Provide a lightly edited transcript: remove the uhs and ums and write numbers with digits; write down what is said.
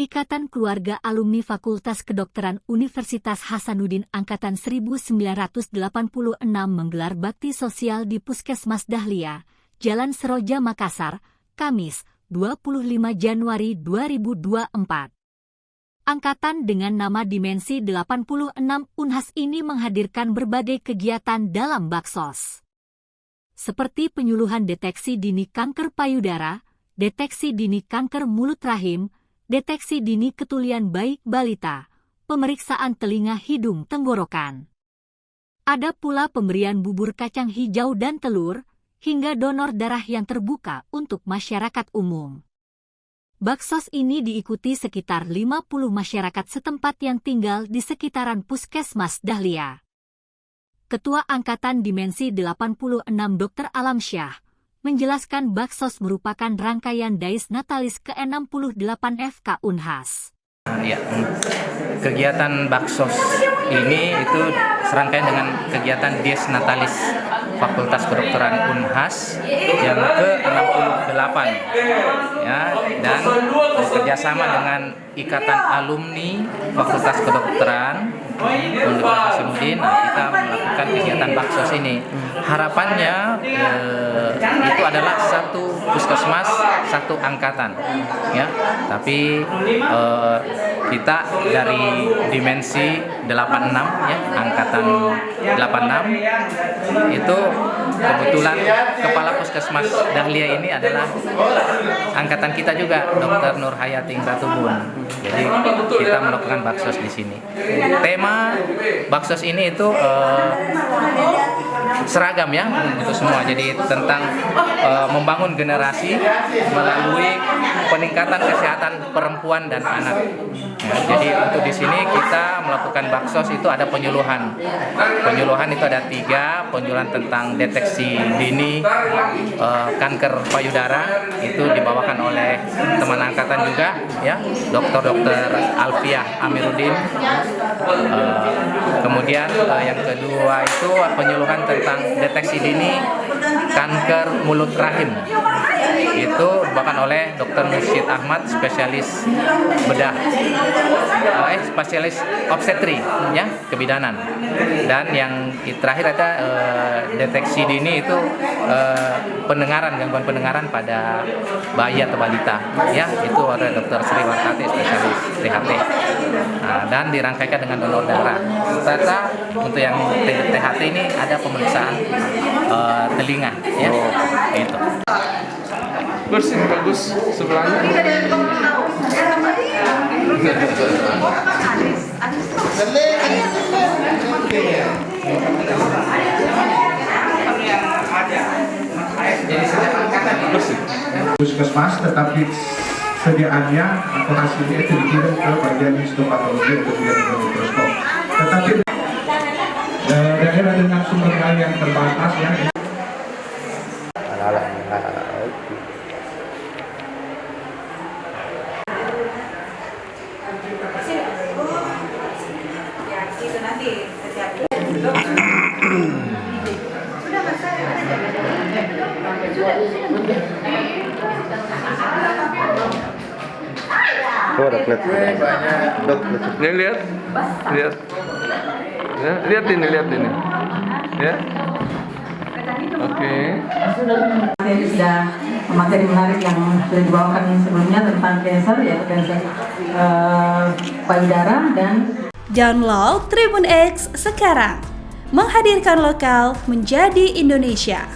Ikatan Keluarga Alumni Fakultas Kedokteran Universitas Hasanuddin Angkatan 1986 menggelar bakti sosial di Puskesmas Dahlia, Jalan Seroja, Makassar, Kamis, 25 Januari 2024. Angkatan dengan nama Dimensi 86 Unhas ini menghadirkan berbagai kegiatan dalam baksos. Seperti penyuluhan deteksi dini kanker payudara, deteksi dini kanker mulut rahim, deteksi dini ketulian bayi balita, pemeriksaan telinga hidung tenggorokan. Ada pula pemberian bubur kacang hijau dan telur, hingga donor darah yang terbuka untuk masyarakat umum. Baksos ini diikuti sekitar 50 masyarakat setempat yang tinggal di sekitaran Puskesmas Dahlia. Ketua Angkatan Dimensi 86 Dr. Alamsyah menjelaskan baksos merupakan rangkaian Dies Natalis ke-68 FK Unhas. Ya, kegiatan baksos ini itu serangkaian dengan kegiatan Dies Natalis Fakultas Kedokteran Unhas yang ke-68 ya, dan bekerjasama dengan Ikatan Alumni Fakultas Kedokteran Universitas Hasanuddin. Kita melakukan kegiatan baksos ini. Harapannya itu adalah satu puskesmas, satu angkatan ya. Tapi kita dari Dimensi 86 ya, angkatan 86 itu kebetulan kepala puskesmas Dahlia ini adalah angkatan kita juga, Dr. Nur Hayati Ingratubun. Jadi kita melakukan baksos di sini. Tema baksos ini itu seragam ya untuk semua. Jadi tentang membangun generasi melalui peningkatan kesehatan perempuan dan anak. Ya, jadi untuk di sini kita melakukan baksos itu ada penyuluhan. Penyuluhan itu ada 3, penyuluhan tentang deteksi dini kanker payudara, itu dibawakan oleh teman angkatan juga ya, Dr. Alfiah Amiruddin. Kemudian yang kedua itu penyuluhan tentang deteksi dini kanker mulut rahim. Itu dibawakan oleh Dr. Mursyid Ahmad, spesialis bedah, spesialis obstetri ya, kebidanan. Dan yang terakhir ada deteksi dini itu pendengaran, gangguan pendengaran pada bayi atau balita ya, itu oleh Dr. Sri Wartati, spesialis THT. Nah, dan dirangkaikan dengan donor darah. Serta untuk yang THT ini ada pemeriksaan telinga ya. Itu. Bersih bagus sebelahnya. Bersih. Puskesmas, tetapi sediaannya atau hasilnya itu dikirim ke bagian histopatologi untuk dilihat dengan mikroskop. Tetapi daerah dengan sumber daya yang terbatas ya. Oh, ada plat. Ini lihat. Ya, lihat ini. Ya. Oke. Sudah materi menarik yang sudah dibawakan sebelumnya tentang kanker, yaitu kanker payudara dan download Tribun X sekarang, menghadirkan lokal menjadi Indonesia.